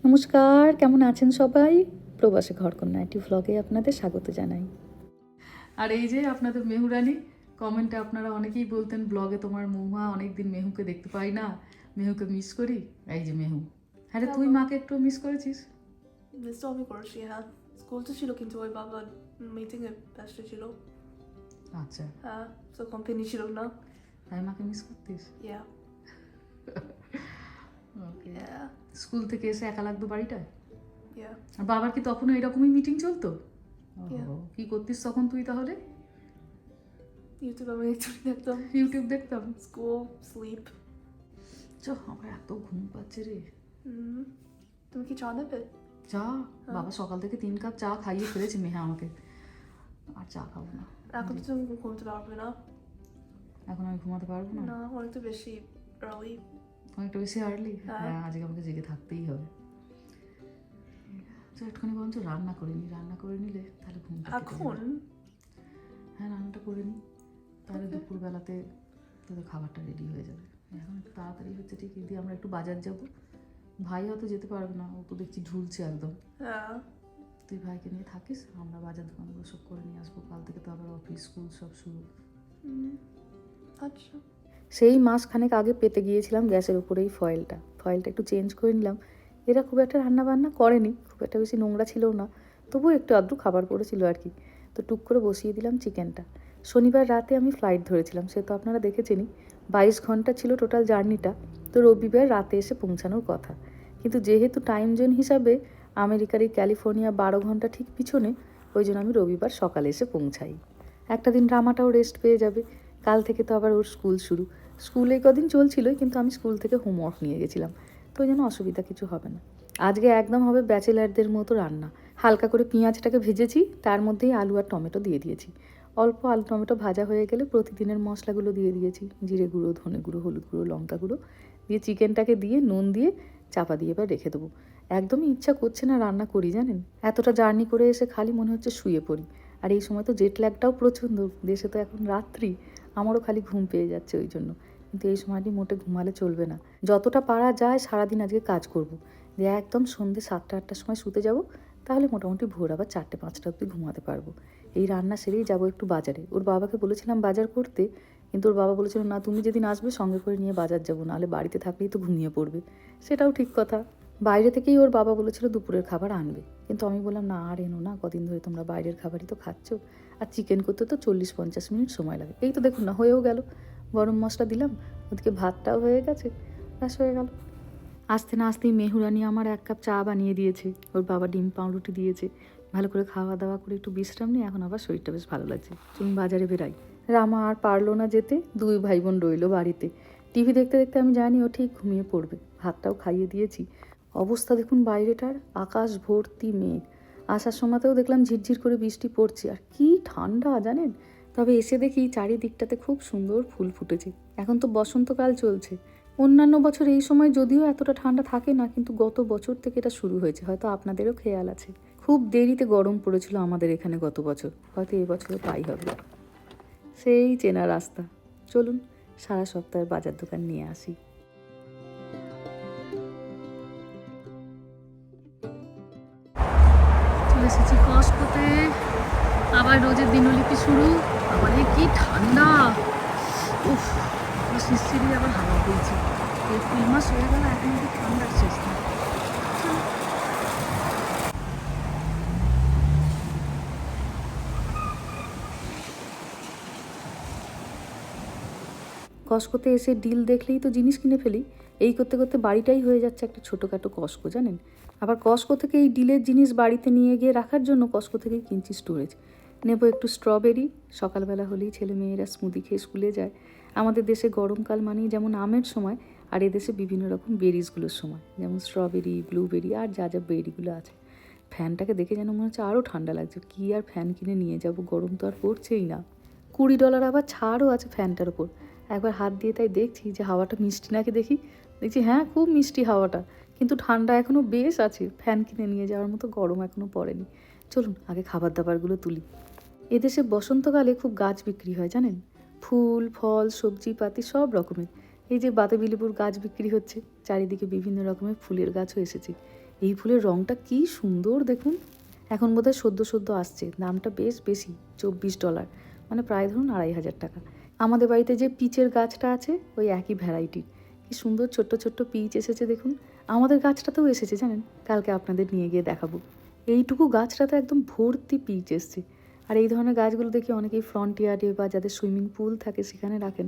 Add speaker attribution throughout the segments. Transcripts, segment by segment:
Speaker 1: নমস্কার, কেমন আছেন সবাই? প্রবাসী ঘরকন্যা একটি ভ্লগে আপনাদের স্বাগত জানাই। আর এই যে আপনাদের মেহুরানি, কমেন্টে আপনারা অনেকেই বলতেন ব্লগে তোমার মৌমা, অনেকদিন মেহুকে দেখতে পাই না, মেহুকে মিস করি। এই যে মেহু, হ্যাঁ রে, তুই মাকে একটু মিস করেছিস?
Speaker 2: মিস তো আমি করেছি, হ্যাঁ। স্কুলতে ছিল কিন্তু ওই বাবা মিটিংয়ে ব্যস্ত ছিল।
Speaker 1: আচ্ছা,
Speaker 2: হ্যাঁ, তো কোম্পানি ছিল না।
Speaker 1: তাই মাকে মিস করতিস?
Speaker 2: ইয়া
Speaker 1: ওকে।
Speaker 2: ইয়া
Speaker 1: স্কুল থেকে এসে একা লাগতো বাড়িটায়?
Speaker 2: ইয়া
Speaker 1: আর বাবার কি তখনও এরকমই মিটিং চলতো?
Speaker 2: Yeah.
Speaker 1: ওহো, কি করতিস তখন তুই তাহলে?
Speaker 2: ইউটিউব আমি একটু দেখতাম।
Speaker 1: ইউটিউব দেখতাম।
Speaker 2: School, sleep.
Speaker 1: চ, আমার এত ঘুম পাচ্ছে রে।
Speaker 2: তুমি কি চা নেবে?
Speaker 1: চা? বাবা সকাল থেকে 3 কাপ চা খাইয়ে ফেলেছে মেহা আমাকে, আর চা খাবো না।
Speaker 2: এখন তো তুমি ঘুমতে পারবে না।
Speaker 1: এখন আমি ঘুমাতে পারবো না?
Speaker 2: না, অনেকটা বেশি early।
Speaker 1: অনেকটা বেশি আর্লি? হ্যাঁ, আজকে আমাকে জেগে থাকতেই হবে। তো একটুখানি বরঞ্চ রান্না করে নিলে তাহলে ঘুমটা কেটে যাবে।
Speaker 2: এখন
Speaker 1: হ্যাঁ, রান্নাটা করে নিই, তাহলে দুপুরবেলাতে তোদের খাবারটা রেডি হয়ে যাবে। এখন একটু তাড়াতাড়ি হচ্ছে ঠিকই, দিয়ে আমরা একটু বাজার যাব। ভাই হয়তো যেতে পারবে না, ও তো দেখছি ঝুলছে একদম।
Speaker 2: হ্যাঁ,
Speaker 1: তুই ভাইকে নিয়ে থাকিস, আমরা বাজার দোকানগুলো সব করে নিয়ে আসবো। কাল থেকে তো আবার অফিস স্কুল সব শুরু।
Speaker 2: আচ্ছা।
Speaker 1: সেই মাসখানেক আগে পেতে গিয়েছিলাম গ্যাসের উপরেই ফয়েলটা একটু চেঞ্জ করে নিলাম। এরা খুব একটা রান্না বান্না করেনি, খুব একটা বেশি নোংরা ছিলও না, তবুও একটু আধটু খাবার পড়েছিল আর কি। তো টুক করে বসিয়ে দিলাম চিকেনটা। শনিবার রাতে আমি ফ্লাইট ধরেছিলাম, সে তো আপনারা দেখেছেনই। 22 ঘন্টা ছিল টোটাল জার্নিটা। তো রবিবার রাতে এসে পৌঁছানোর কথা, কিন্তু যেহেতু টাইম জোন হিসাবে আমেরিকার এই ক্যালিফোর্নিয়া 12 ঘন্টা ঠিক পিছনে, ওই জন্য আমি রবিবার সকালে এসে পৌঁছাই। একটা দিন রামাটাও রেস্ট পেয়ে যাবে। কাল থেকে তো আবার ওর স্কুল শুরু। স্কুলে কদিন চলছিলই, কিন্তু আমি স্কুল থেকে হোমওয়ার্ক নিয়ে গেছিলাম, তো ওই জন্য অসুবিধা কিছু হবে না। আজকে একদম হবে ব্যাচেলারদের মতো রান্না। হালকা করে পেঁয়াজটাকে ভেজেছি, তার মধ্যেই আলু আর টমেটো দিয়ে দিয়েছি। অল্প আলু টমেটো ভাজা হয়ে গেলে প্রতিদিনের মশলাগুলো দিয়ে দিয়েছি, জিরে গুঁড়ো, ধনে গুঁড়ো, হলুদ গুঁড়ো, লঙ্কা গুঁড়ো দিয়ে চিকেনটাকে দিয়ে নুন দিয়ে চাপা দিয়ে এবার রেখে দেবো। একদমই ইচ্ছা করছে না রান্না করি, জানেন। এতটা জার্নি করে এসে খালি মনে হচ্ছে শুয়ে পড়ি। আর এই সময় তো জেট ল্যাগটাও প্রচণ্ড, দেশে তো এখন রাত্রি, আমারও খালি ঘুম পেয়ে যাচ্ছে ওই জন্য। কিন্তু এই সময়টি মোটে ঘুমালে চলবে না, যতটা পারা যায় সারাদিন আজকে কাজ করব। দিয়ে একদম সন্ধ্যে 7টা-8টার সময় শুতে যাব, তাহলে মোটামুটি ভোর আবার 4টে-5টা অবধি ঘুমাতে পারবো। এই রান্না সেরেই যাবো একটু বাজারে। ওর বাবাকে বলেছিলাম বাজার করতে, কিন্তু ওর বাবা বলেছিল না, তুমি যেদিন আসবে সঙ্গে করে নিয়ে বাজার যাবো, নাহলে বাড়িতে থাকলেই তো ঘুমিয়ে পড়বে। সেটাও ঠিক কথা। বাইরে থেকেই ওর বাবা বলেছিল দুপুরের খাবার আনবে, কিন্তু আমি বললাম না, আর এনো না, কদিন ধরে তোমরা বাইরের খাবারই তো খাচ্ছ। আর চিকেন করতে তো 40-50 মিনিট সময় লাগে। এই তো দেখুন না, হয়েও গেল। গরম মশলা দিলাম, ওদিকে ভাতটাও হয়ে গেছে, ব্যাস হয়ে গেল। আসতে না আসতেই মেহুরানি আমার 1 কাপ চা বানিয়ে দিয়েছে, ওর বাবা ডিম পাউরুটি দিয়েছে। ভালো করে খাওয়া দাওয়া করে একটু বিশ্রাম নিয়ে এখন আবার শরীরটা বেশ ভালো লাগছে। চলুন বাজারে বেরাই। রামা আর পারলো না যেতে, 2 ভাই বোন রইলো বাড়িতে। টিভি দেখতে দেখতে আমি জানি ও ঠিক ঘুমিয়ে পড়বে। ভাতটাও খাইয়ে দিয়েছি। অবস্থা দেখুন বাইরেটার, আকাশ ভর্তি মেঘ। আসার সময়তেও দেখলাম ঝিরঝির করে বৃষ্টি পড়ছে, আর কি ঠান্ডা জানেন। তবে এসে দেখি চারিদিকটাতে খুব সুন্দর ফুল ফুটেছে। এখন তো বসন্তকাল চলছে। অন্যান্য বছর এই সময় যদিও এতটা ঠান্ডা থাকে না, কিন্তু গত বছর থেকে এটা শুরু হয়েছে, হয়তো আপনাদেরও খেয়াল আছে। খুব দেরিতে গরম পড়েছিল আমাদের এখানে গত বছর, হয়তো এবছরও তাই হবে। সেই চেনা রাস্তা। চলুন সারা সপ্তাহের বাজার দোকান নিয়ে আসি। চলে এসেছি কসকোতে, আবার রোজের দিনলিপি শুরু। আবার কি ঠান্ডা, উফ, শিরশিরি আবার হাওয়া বইছে। এপ্রিল মাস হয়ে গেল, এখন কি ঠান্ডার শেষ না। কস্কোতে এসে ডিল দেখলেই তো জিনিস কিনে ফেলি। এই করতে করতে বাড়িটাই হয়ে যাচ্ছে একটা ছোটোখাটো কস্কো, জানেন। আবার কস্কো থেকে এই ডিলের জিনিস বাড়িতে নিয়ে গিয়ে রাখার জন্য কস্কো থেকেই কিনছি স্টোরেজ। নেব একটু স্ট্রবেরি, সকালবেলা হলেই ছেলে মেয়েরা স্মুদি খেয়ে স্কুলে যায়। আমাদের দেশে গরমকাল মানেই যেমন আমের সময়, আর এদেশে বিভিন্ন রকম বেরিজগুলোর সময়, যেমন স্ট্রবেরি, ব্লুবেরি আর যা যা বেরিগুলো আছে। ফ্যানটাকে দেখে যেন মনে হচ্ছে আরও ঠান্ডা লাগছে। কী আর ফ্যান কিনে নিয়ে যাব, গরম তো আর পড়ছেই না। $20 আবার ছাড়ও আছে ফ্যানটার ওপর। একবার হাত দিয়ে তাই দেখছি যে হাওয়াটা মিষ্টি নাকি, দেখছি হ্যাঁ খুব মিষ্টি হাওয়াটা, কিন্তু ঠান্ডা এখনও বেশ আছে। ফ্যান কিনে নিয়ে যাওয়ার মতো গরম এখনও পড়েনি। চলুন আগে খাবার দাবারগুলো তুলি। এদেশে বসন্তকালে খুব গাছ বিক্রি হয়, জানেন। ফুল, ফল, সবজি পাতি সব রকমের। এই যে বাতাবি লেবুর গাছ বিক্রি হচ্ছে, চারিদিকে বিভিন্ন রকমের ফুলের গাছও এসেছে। এই ফুলের রঙটা কি সুন্দর দেখুন। এখন বোধহয় সদ্য সদ্য আসছে, দামটা বেশ বেশি, $24, মানে প্রায় ধরুন 2500 টাকা। আমাদের বাড়িতে যে পিচের গাছটা আছে ওই একই ভ্যারাইটির, কি সুন্দর ছোট্ট ছোট্ট পিচ এসেছে দেখুন। আমাদের গাছটাতেও এসেছে জানেন, কালকে আপনাদের নিয়ে গিয়ে দেখাবো। এইটুকু গাছটাতে একদম ভর্তি পিচ এসছে। আর এই ধরনের গাছগুলো দেখি অনেকেই ফ্রন্ট ইয়ার্ডে বা যাদের সুইমিং পুল থাকে সেখানে রাখেন,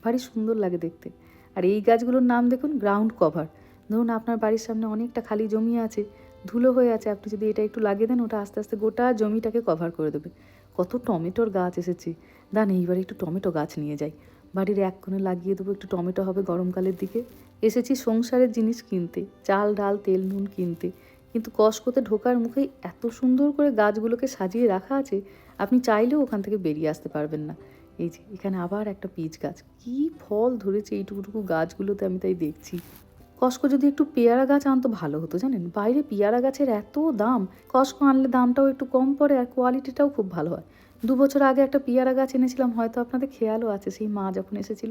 Speaker 1: ভারী সুন্দর লাগে দেখতে। আর এই গাছগুলোর নাম দেখুন গ্রাউন্ড কভার। ধরুন আপনার বাড়ির সামনে অনেকটা খালি জমি আছে, ধুলো হয়ে আছে, আপনি যদি এটা একটু লাগিয়ে দেন ওটা আস্তে আস্তে গোটা জমিটাকে কভার করে দেবে। কত টমেটোর গাছ এসেছে, দান এইবার একটু টমেটো গাছ নিয়ে যাই, বাড়ির এক কোণে লাগিয়ে দেবো, একটু টমেটো হবে গরমকালের দিকে। এসেছি সংসারের জিনিস কিনতে, চাল ডাল তেল নুন কিনতে, কিন্তু কস্টকোতে ঢোকার মুখেই এত সুন্দর করে গাছগুলোকে সাজিয়ে রাখা আছে, আপনি চাইলেও ওখান থেকে বেরিয়ে আসতে পারবেন না। এই যে এখানে আবার একটা পিচ গাছ, কি ফল ধরেছে এইটুকুটুকু গাছগুলোতে, আমি তাই দেখছি। কস্কো যদি একটু পেয়ারা গাছ আনতো ভালো হতো জানেন, বাইরে পেয়ারা গাছের এত দাম, কস্কো আনলে দামটাও একটু কম পড়ে আর কোয়ালিটিটাও খুব ভালো হয়। 2 বছর আগে একটা পেয়ারা গাছ এনেছিলাম, হয়তো আপনাদের খেয়ালও আছে, সেই মা যখন এসেছিল।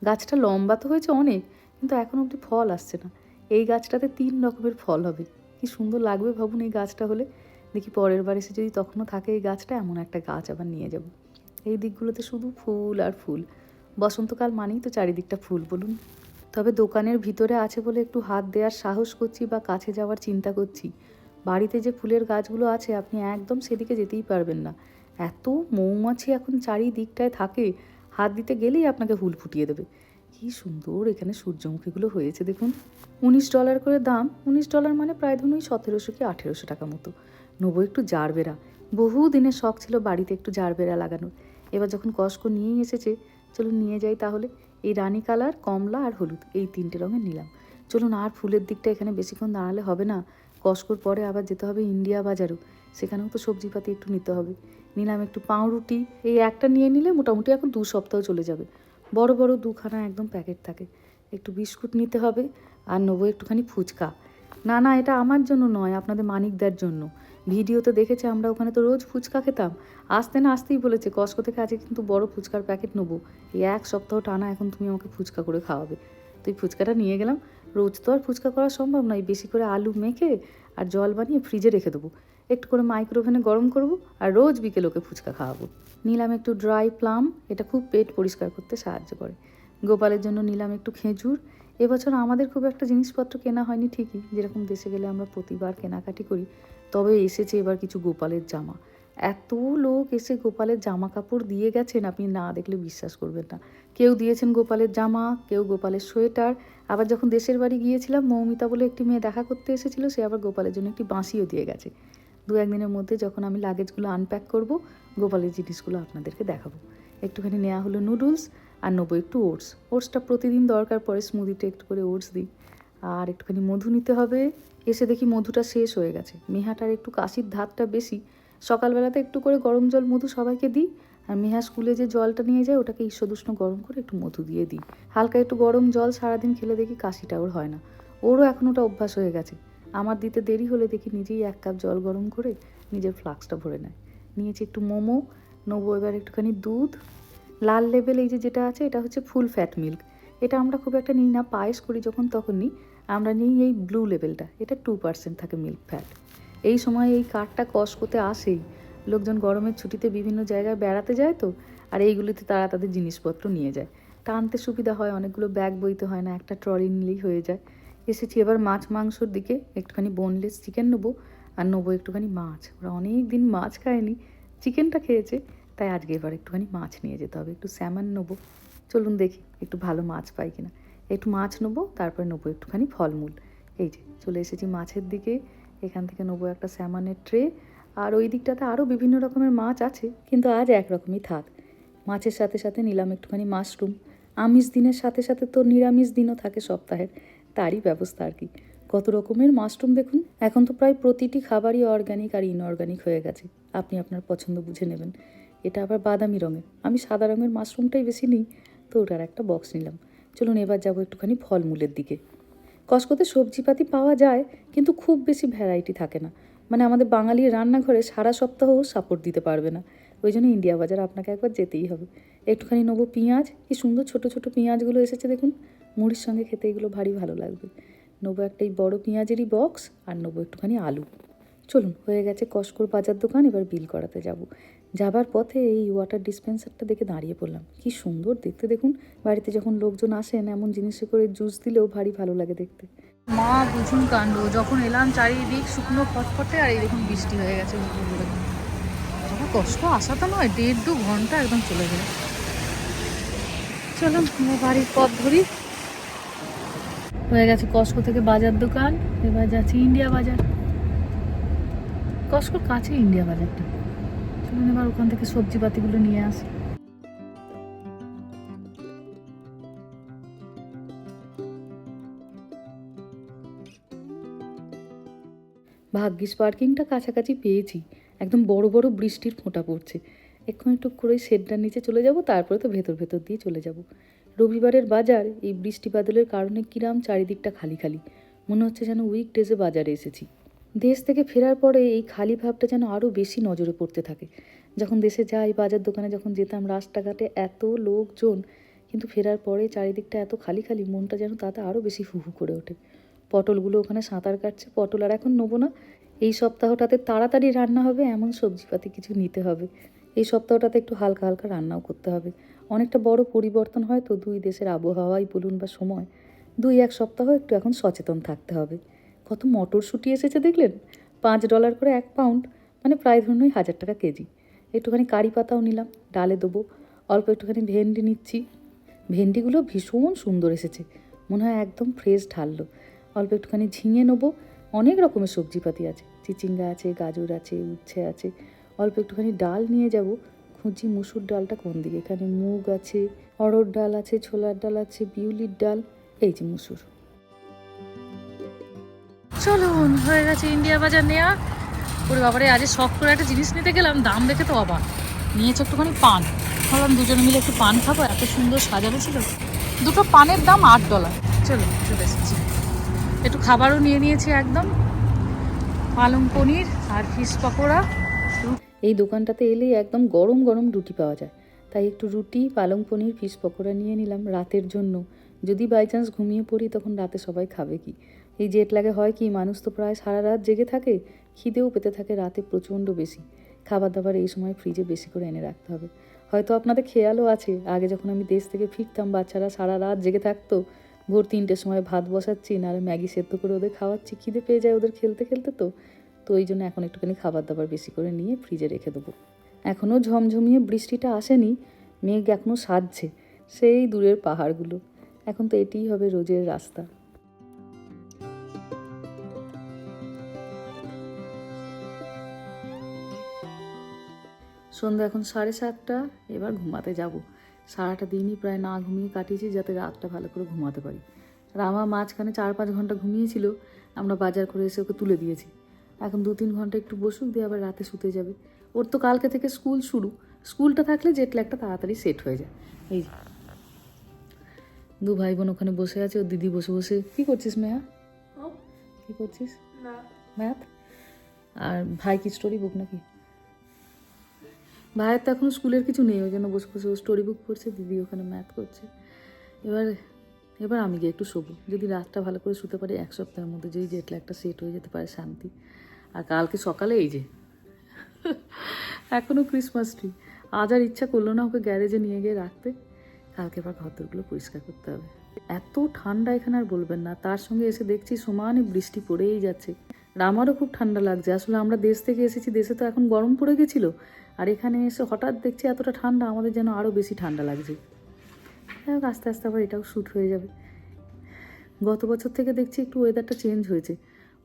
Speaker 1: গাছটা লম্বা তো হয়েছে অনেক, কিন্তু এখন অবধি ফল আসছে না। এই গাছটাতে 3 রকমের ফল হবে, কি সুন্দর লাগবে ভাবুন এই গাছটা হলে। দেখি পরের বার এসে যদি তখনও থাকে এই গাছটা, এমন একটা গাছ আবার নিয়ে যাব। এই দিকগুলোতে শুধু ফুল আর ফুল, বসন্তকাল মানেই তো চারিদিকটা ফুল বলুন। তবে দোকানের ভিতরে আছে বলে একটু হাত দেওয়ার সাহস করছি বা কাছে যাওয়ার চিন্তা করছি। বাড়িতে যে ফুলের গাছগুলো আছে আপনি একদম সেদিকে যেতেই পারবেন না, এত মৌমাছি এখন চারিদিকটায় থাকে, হাত দিতে গেলেই আপনাকে হুল ফুটিয়ে দেবে। কি সুন্দর এখানে সূর্যমুখীগুলো হয়েছে দেখুন। $19 করে দাম, $19 মানে প্রায় ধরুন ওই 1700 কি 1800 টাকা মতো। নেবো একটু জারবেরা, বহু দিনের শখ ছিল বাড়িতে একটু জারবেরা লাগানোর। এবার যখন কস্কো নিয়েই এসেছে, চলুন নিয়ে যাই তাহলে। এই রানী কালার, কমলা আর হলুদ, এই 3টে রঙের নিলাম। চলুন, আর ফুলের দিকটা এখানে বেশিক্ষণ দাঁড়ালে হবে না, কস্কোর পরে আবার যেতে হবে ইন্ডিয়া বাজারও, সেখানেও তো সবজিপাতি একটু নিতে হবে। নিলাম একটু পাউরুটি, এই একটা নিয়ে নিলে মোটামুটি এখন 2 সপ্তাহ চলে যাবে। বড় বড় 2খানা একদম প্যাকেট থাকে। একটু বিস্কুট নিতে হবে, আর নেবো একটুখানি ফুচকা। না না, এটা আমার জন্য নয়, আপনাদের মানিকদার জন্য। ভিডিওতে দেখেছে, আমরা ওখানে তো রোজ ফুচকা খেতাম। আসতে না আসতেই বলেছে কস্কো থেকে আজকে কিন্তু বড় ফুচকার প্যাকেট নেবো, এই 1 সপ্তাহ টানা এখন তুমি আমাকে ফুচকা করে খাওয়াবে। তো এই ফুচকাটা নিয়ে গেলাম। রোজ তো আর ফুচকা করা সম্ভব নয়, বেশি করে আলু মেখে আর জল বানিয়ে ফ্রিজে রেখে দেবো, একটু করে মাইক্রোওভেনে গরম করব আর রোজ বিকেল ওকে ফুচকা খাওয়াবো। নিলাম একটু ড্রাই প্লাম, এটা খুব পেট পরিষ্কার করতে সাহায্য করে। গোপালের জন্য নিলাম একটু খেজুর। এবছর আমাদের খুব একটা জিনিসপত্র কেনা হয়নি ঠিকই, যেরকম দেশে গেলে আমরা প্রতিবার কেনাকাটি করি, তবে এসেছে এবার কিছু গোপালের জামা। এত লোক এসে গোপালের জামা কাপড় দিয়ে গেছেন, আপনি না দেখলে বিশ্বাস করবেন না। কেউ দিয়েছেন গোপালের জামা, কেউ গোপালের সোয়েটার। আবার যখন দেশের বাড়ি গিয়েছিলাম, মৌমিতা বলে একটি মেয়ে দেখা করতে এসেছিল, সে আবার গোপালের জন্য একটি বাঁশিও দিয়ে গেছে। 2-1 দিনের মধ্যে যখন আমি লাগেজগুলো আনপ্যাক করব, গোপালের জিনিসগুলো আপনাদেরকে দেখাবো। একটুখানি নেওয়া হলো নুডলস, আর নেবো একটু ওটসটা প্রতিদিন দরকার পড়ে, স্মুদিতে একটু করে ওটস দিই। আর একটুখানি মধু নিতে হবে। এসে দেখি মধুটা শেষ হয়ে গেছে, মেহাটার একটু কাশির ধাতটা বেশি, সকালবেলাতে একটু করে গরম জল মধু সবাইকে দিই, আর মেহা স্কুলে যে জলটা নিয়ে যায় ওটাকে ঈষদুষ্ণ গরম করে একটু মধু দিয়ে দিই। হালকা একটু গরম জল সারাদিন খেলে দেখি কাশিটা ওর হয় না, ওরও এখন ওটা অভ্যাস হয়ে গেছে। আমার দিতে দেরি হলে দেখি নিজেই 1 কাপ জল গরম করে নিজের ফ্লাক্সটা ভরে নেয়। নিয়েছি একটু মোমো, নেবো এবার একটুখানি দুধ। লাল লেবেল এই যে যেটা আছে, এটা হচ্ছে ফুল ফ্যাট মিল্ক, এটা আমরা খুব একটা নিই না, পায়েস করি যখন তখন নিই। আমরা নিই এই ব্লু লেবেলটা, এটা 2% থাকে মিল্ক ফ্যাট। এই সময় এই কার্ডটা কস্কোতে আসেই, লোকজন গরমের ছুটিতে বিভিন্ন জায়গায় বেড়াতে যায় তো, আর এইগুলিতে তারা তাদের জিনিসপত্র নিয়ে যায়, টানতে সুবিধা হয়, অনেকগুলো ব্যাগ বইতে হয় না, একটা ট্রলি নিলেই হয়ে যায়। এসেছি এবার মাছ মাংসর দিকে, একটুখানি বোনলেস চিকেন নেবো, আর নেবো একটুখানি মাছ। ওরা অনেক দিন মাছ খায়নি, চিকেনটা খেয়েছে, তাই আজকে এবার একটুখানি মাছ নিয়ে যেতে হবে, একটু স্যামন নেবো। চলুন দেখি একটু ভালো মাছ পাই কিনা। একটু মাছ নেবো, তারপরে নেবো একটুখানি ফলমূল। এই যে চলে এসেছি মাছের দিকে, এখান থেকে নেবো একটা স্যামনের ট্রে, আর ওই দিকটাতে আরও বিভিন্ন রকমের মাছ আছে, কিন্তু আজ একরকমই থাক। মাছের সাথে সাথে নিলাম একটুখানি মাশরুম। আমিষ দিনের সাথে সাথে তো নিরামিষ দিনও থাকে সপ্তাহের, তারই ব্যবস্থা আর কি। কত রকমের মাশরুম দেখুন, এখন তো প্রায় প্রতিটি খাবারই অর্গানিক আর ইনঅর্গানিক হয়ে গেছে, আপনি আপনার পছন্দ বুঝে নেবেন। এটা আবার বাদামি রঙের, আমি সাদা রঙের মাশরুমটাই বেশি নিই, তো ওটার একটা বক্স নিলাম। চলুন এবার যাবো একটুখানি ফলমূলের দিকে। কস্কোতে সবজিপাতি পাওয়া যায়, কিন্তু খুব বেশি ভ্যারাইটি থাকে না, মানে আমাদের বাঙালির রান্নাঘরে সারা সপ্তাহও সাপোর্ট দিতে পারবে না, ওই জন্য ইন্ডিয়া বাজার আপনাকে একবার যেতেই হবে। একটুখানি নেবো পেঁয়াজ, কি সুন্দর ছোট ছোট পেঁয়াজগুলো এসেছে দেখুন, মুড়ির সঙ্গে খেতে এগুলো ভারী ভালো লাগবে। নেবো একটা এই বড়ো পেঁয়াজেরই বক্স, আর নেবো একটুখানি আলু। চলুন, হয়ে গেছে কস্কোর বাজার দোকান, এবার বিল করাতে যাব। যাবার পথে এই ওয়াটার ডিসপেন্সারটা দেখে দাঁড়িয়ে পড়লাম। কি সুন্দর দেখতে দেখুন। বাড়িতে যখন লোকজন আসেন এমন জিনিসে করে জুস দিলেও ভারী ভালো লাগে দেখতে। মা বুঝুন কাণ্ড, যখন এলাম চারিদিক শুকনো ফটফটে, আর এই দেখুন বৃষ্টি হয়ে গেছে। কষ্ট আসা তো নয়, 1.5-2 ঘন্টা একদম চলে গেল। চলুন বাড়ির পথ ধরি। হয়ে গেছে কস্কো থেকে বাজার দোকান, এবার যাচ্ছি ইন্ডিয়া বাজার। কস্কোর কাছে ইন্ডিয়া বাজারটা। চলুন এবার ওখান থেকে সবজিপাতিগুলো নিয়ে আসি। ভাগ্যিস পার্কিংটা কাছাকাছি পেয়েছি। একদম বড় বড় বৃষ্টির ফোঁটা পড়ছে। এক্ষুনি টুক করে শেডটার নিচে চলে যাব, তারপরে তো ভেতর ভেতর দিয়ে চলে যাব। রবিবারের বাজার এই বৃষ্টি বাদলের কারণে কিরাম চারিদিকটা খালি খালি মনে হচ্ছে, যেন উইকডেজে বাজারে এসেছি। দেশ থেকে ফেরার পরে এই খালি ভাবটা যেন আরও বেশি নজরে পড়তে থাকে। যখন দেশে যাই, বাজার দোকানে যখন যেতাম, রাস্তাঘাটে এত লোকজন, কিন্তু ফেরার পরে চারিদিকটা এত খালি খালি, মনটা যেন তাতে আরও বেশি হু হু করে ওঠে। পটলগুলো ওখানে সাঁতার কাটছে। পটল আর এখন নেবো না, এই সপ্তাহটাতে তাড়াতাড়ি রান্না হবে এমন সবজিপাতি কিছু নিতে হবে। এই সপ্তাহটাতে একটু হালকা হালকা রান্নাও করতে হবে। অনেকটা বড় পরিবর্তন হয় তো, দুই দেশের আবহাওয়াই বলুন বা সময়, 2-1 সপ্তাহ একটু এখন সচেতন থাকতে হবে। কত মটরশুঁটি এসেছে দেখলেন, $5 করে 1 পাউন্ড, মানে প্রায় ধরুন 1000 টাকা কেজি। একটুখানি কারি পাতাও নিলাম, ডালে দেবো। অল্প একটুখানি ভেন্ডি নিচ্ছি। ভেন্ডিগুলো ভীষণ সুন্দর এসেছে, মনে হয় একদম ফ্রেশ ঢাললো। অল্প একটুখানি ঝিঙে নেবো। অনেক রকমের সবজিপাতি আছে, চিচিঙ্গা আছে, গাজর আছে, উচ্ছে আছে। অল্প একটুখানি ডাল নিয়ে যাব। খুঁজি মুসুর ডালটা কোন দিকে, এখানে মুগ আছে, অড়হর ডাল আছে, ছোলার ডাল আছে, বিউলির ডাল, এই যে মুসুর। চলুন, হয়ে গেছে ইন্ডিয়া বাজার নেওয়া। ওরে বাবারে, আজ শখ করে একটা জিনিস নিতে গেলাম, দাম দেখে তো অবাক। নিয়েছে একটুখানি পান। ভাবলাম দুজনে মিলে একটু পান খাবো, এত সুন্দর সাজানো ছিল। দুটো পানের দাম $8। চলো, চলে এসেছি। একটু খাবারও নিয়ে নিয়েছি একদম, পালং পনির আর ফিশ পকোড়া। এই দোকানটাতে এলেই একদম গরম গরম রুটি পাওয়া যায়, তাই একটু রুটি, পালং পনির, ফিশ পকোড়া নিয়ে নিলাম রাতের জন্য। যদি বাই চান্স ঘুমিয়ে পড়ি, তখন রাতে সবাই খাবে কি। এই জেট লাগে হয় কি, মানুষ তো প্রায় সারা রাত জেগে থাকে, খিদেও পেতে থাকে রাতে প্রচণ্ড বেশি। খাবার দাবার এই সময় ফ্রিজে বেশি করে এনে রাখতে হবে। হয়তো আপনাদের খেয়ালও আছে, আগে যখন আমি দেশ থেকে ফিরতাম, বাচ্চারা সারা রাত জেগে থাকতো। ভোর 3টের সময় ভাত বসাচ্ছি, নাহলে ম্যাগি সেদ্ধ করে ওদের খাওয়াচ্ছি, খিদে পেয়ে যায় ওদের খেলতে খেলতে। তো ওই জন্য এখন একটুখানি খাবার দাবার বেশি করে নিয়ে ফ্রিজে রেখে দেবো। এখনও ঝমঝমিয়ে বৃষ্টিটা আসেনি, মেঘ এখনও সাজছে, সেই দূরের পাহাড়গুলো। এখন তো এটিই হবে রোজের রাস্তা। সন্ধ্যা এখন 7:30, এবার ঘুমাতে যাব। সারাটা দিনই প্রায় না ঘুমিয়ে কাটিয়েছি, যাতে রাতটা ভালো করে ঘুমাতে পারি। রামা মাঝখানে 4-5 ঘন্টা ঘুমিয়েছিল, আমরা বাজার করে এসে ওকে তুলে দিয়েছি। এখন 2-3 ঘন্টা একটু বসুক, দিয়ে আবার রাতে শুতে যাবে। ওর তো কালকে থেকে স্কুল শুরু। স্কুলটা থাকলে জেট ল্যাগটা তাড়াতাড়ি সেট হয়ে যায়। এই যে 2 ভাই বোন ওখানে বসে আছে, ওর দিদি বসে বসে কী করছিস মেয়া? কী করছিস?
Speaker 2: না,
Speaker 1: ম্যাথ। আর ভাই কি স্টোরি বুক নাকি? ভাইয়ের তো এখন স্কুলের কিছু নেই, ওই জন্য বসে বসে ও স্টোরি বুক পড়ছে, দিদি ওখানে ম্যাথ করছে। এবার আমি গিয়ে একটু শোবো। যদি রাতটা ভালো করে শুতে পারি, 1 সপ্তাহের মধ্যে যদি জেট ল্যাগটা সেট হয়ে যেতে পারে, শান্তি। আর কালকে সকালে এই যে এখনও ক্রিসমাস ট্রি। আজ আর ইচ্ছা করলো না ওকে গ্যারেজে নিয়ে গিয়ে রাখতে। কালকে আবার ঘরদোরগুলো পরিষ্কার করতে হবে। এত ঠান্ডা এখানে আর বলবেন না, তার সঙ্গে এসে দেখছি সমানে বৃষ্টি পড়েই যাচ্ছে। আর আমারও খুব ঠান্ডা লাগছে। আসলে আমরা দেশ থেকে এসেছি, দেশে তো এখন গরম পড়ে গেছিলো, আর এখানে এসে হঠাৎ দেখছি এতটা ঠান্ডা, আমাদের যেন আরও বেশি ঠান্ডা লাগছে। আস্তে আস্তে আবার এটাও শ্যুট হয়ে যাবে। গত বছর থেকে দেখছি একটু ওয়েদারটা চেঞ্জ হয়েছে।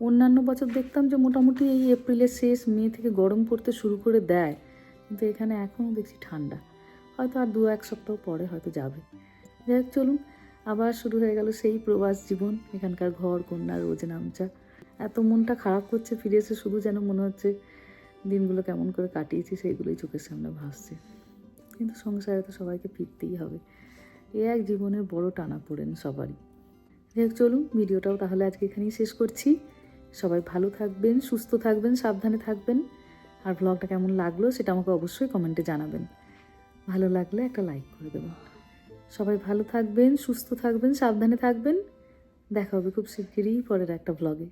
Speaker 1: অন্যান্য বছর দেখতাম যে মোটামুটি এই এপ্রিলের শেষ, মে থেকে গরম পড়তে শুরু করে দেয়, কিন্তু এখানে এখনও দেখছি ঠান্ডা। হয়তো আর 2-1 সপ্তাহ পরে হয়তো যাবে। যাই হোক, চলুন, আবার শুরু হয়ে গেল সেই প্রবাস জীবন। এখানকার ঘর কন্যা, রোজ নামচা। এত মনটা খারাপ করছে ফিরে এসে, শুধু যেন মনে হচ্ছে দিনগুলো কেমন করে কাটিয়েছি সেইগুলোই চোখের সামনে ভাসছে। কিন্তু সংসারে তো সবাইকে ফিরতেই হবে, এ এক জীবনের বড় টানাপোড়েন সবারই। যাই হোক, চলুন, ভিডিওটাও তাহলে আজকে এখানেই শেষ করছি। সবাই ভালো থাকবেন, সুস্থ থাকবেন, সাবধানে থাকবেন। আর ব্লগটা কেমন লাগলো সেটা আমাকে অবশ্যই কমেন্টে জানাবেন। ভালো লাগলে একটা লাইক করে দেবেন। সবাই ভালো থাকবেন, সুস্থ থাকবেন, সাবধানে থাকবেন। দেখা হবে খুব শিগগিরই পরের একটা ব্লগে।